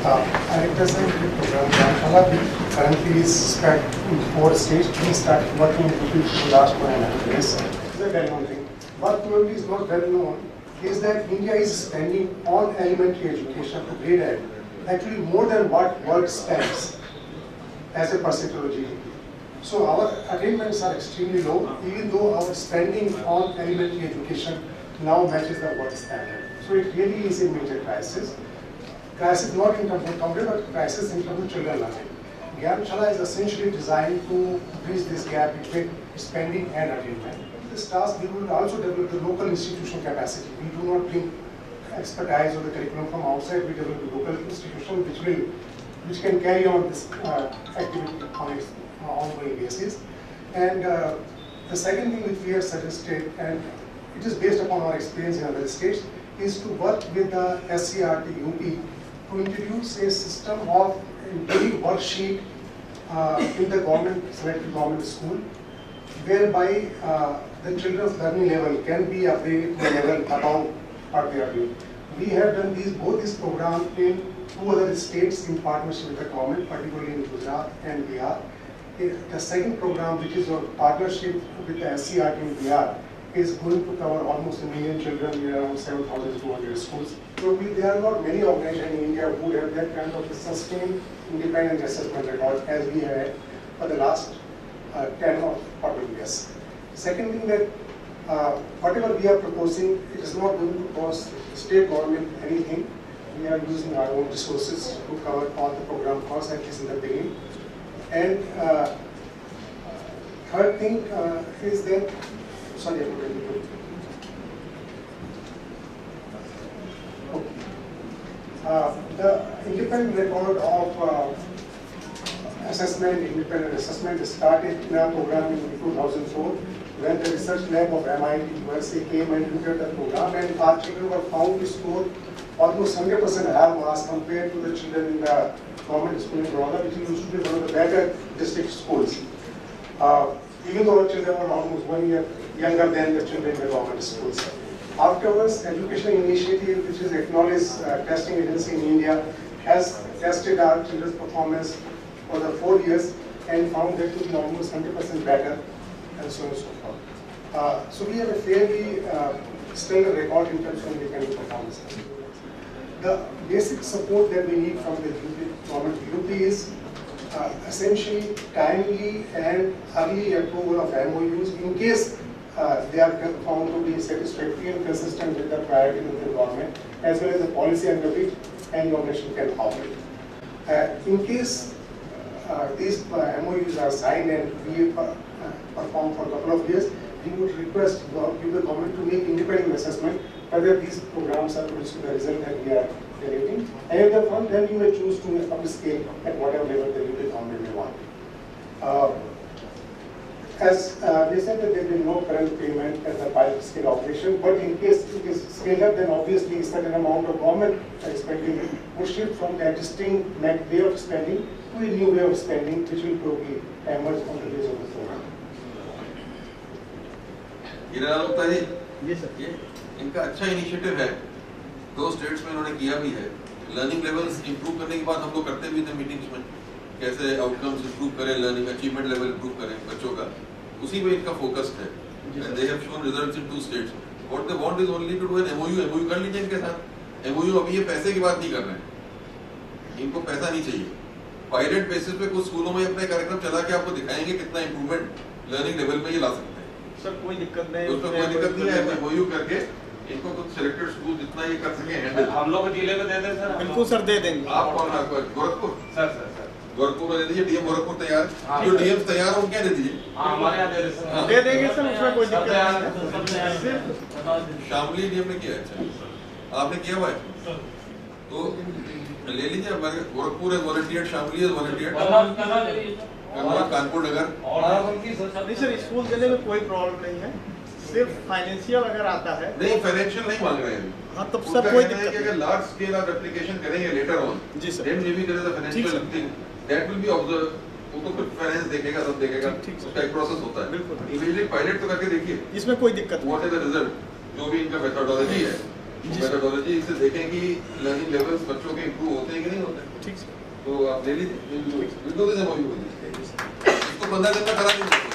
I represent the program Dharmshala. Currently is spread in 4 states. We started working in UP for the last 1.5 years. It's a well-known thing. What probably is not well known is that India is spending on elementary education to grade ed actually more than what world spends as a percentage of GDP. So our attainments are extremely low, even though our spending on elementary education now matches the world standard. So it really is a major crisis. Crisis not in terms of company, but crisis in terms of children learning. Dharmshala is essentially designed to bridge this gap between spending and attainment. This task, we will also develop the local institutional capacity. We do not bring expertise or the curriculum from outside. We develop a local institution which can carry on this activity on its ongoing basis. And the second thing which we have suggested, and it is based upon our experience in other states, is to work with the SCRT UP to introduce a system of daily worksheet in the selected government school, whereby the children's learning level can be upgraded to a level above what they are doing. We have done both these programs in 2 other states in partnership with the government, particularly in Gujarat and Bihar. The second program, which is a partnership with the SCRT in Bihar, is going to cover almost 1 million children in around 7,200 schools. Probably there are not many organizations in India who have that kind of a sustained independent assessment record as we have had for the last 10 or 14 years. Second thing that whatever we are proposing, it is not going to cost state government anything. We are using our own resources to cover all the program costs, at least in the beginning. And third thing is that, sorry, the independent record of independent assessment started in our program in 2004, when the research lab of MIT USA came and looked at the program, and our children were found to score almost 100% higher marks compared to the children in the government school in Baroda, which used to be one of the better district schools. Even though our children were almost 1 year younger than the children in the government schools. Afterwards, Education Initiative, which is acknowledged testing agency in India, has tested our children's performance for the 4 years and found that to be almost 100% better, and so on and so forth. So we have a fairly stellar record in terms of independent performance. The basic support that we need from the government UP is essentially timely and early approval of MOUs in case they are found to be satisfactory and consistent with the priorities of the government, as well as the policy under which any organization can operate. In case these MOUs are signed and we perform for a couple of years, we would request the government to make independent assessment whether these programs are producing the result that we are delivering. And if they want, then you may choose to upscale at whatever level the government may want. As they said that there will be no current payment as a pilot scale operation, but in case it is scaled up, then obviously a certain amount of government spending would shift from the existing way of spending to a new way of spending, which will probably emerge from the base of the program. ये इनका अच्छा initiative है, 2 states में इन्होंने किया भी है। Learning levels improve करने की बात हम लोग करते भी थे मीटिंग्स में, कैसे आउटकम्स इंप्रूव करें, लर्निंग अचीवमेंट लेवल इंप्रूव करें बच्चों का, उसी में इनका फोकस है। And they have shown results in 2 states. What they want is only to do an MOU कर लीजिए इनके साथ। एमओयू अभी ये पैसे की बात नहीं कर रहे हैं, इनको पैसा नहीं चाहिए। पायलट बेसिस पे कुछ स्कूलों में अपने कार्यक्रम चला के आपको दिखाएंगे कितना इंप्रूवमेंट लर्निंग लेवल में ये ला सकते हैं। सर कोई दिक्कत नहीं, उसमें कोई दिक्कत नहीं है। एमओयू करके इनको कुछ सिलेक्टेड स्कूल जितना ये कर सके हैंडल, हम लोग जिले में दे दें सर। बिल्कुल सर, दे देंगे। आप कौन गोरखपुर? सर गोरखपुर में दे दीजिए। डीएम गोरखपुर तैयार, जो डीएम तैयार हो उनके दे दीजिए। हमारे यहाँ दे देंगे सर, उसमें कोई दिक्कत नहीं है। शामली डीएम ने किया है, अच्छा आपने किया हुआ है तो ले लीजिए। हमारे गोरखपुर है वॉलंटियर, शामली है वॉलंटियर, कानपुर नगर। नहीं सर, स्कूल देने में कोई प्रॉब्लम नहीं है, सिर्फ फाइनेंशियल अगर आता है। नहीं, फाइनेंशियल नहीं मांग रहे हैं। हाँ, तब सब कोई दिक्कत नहीं। अगर लार्ज स्केल आप एप्लीकेशन करेंगे लेटर ऑन, जी sir, then may be there is a financial thing that will be observe. वो तो फिर फाइनेंस देखेगा, सब देखेगा, उसका एक प्रोसेस होता है। बिल्कुल, इमीडिएटली पायलट तो करके देखिए, इसमें कोई दिक्कत नहीं। व्हाट इज द रिजल्ट, जो भी इनका मेथोडोलॉजी है मेथोडोलॉजी से देखें कि लर्निंग लेवल्स बच्चों के इंप्रूव होते हैं कि नहीं होते। ठीक सर। तो आप ले लीजिए, विंडो से इसको 15 दिन में करा दीजिए।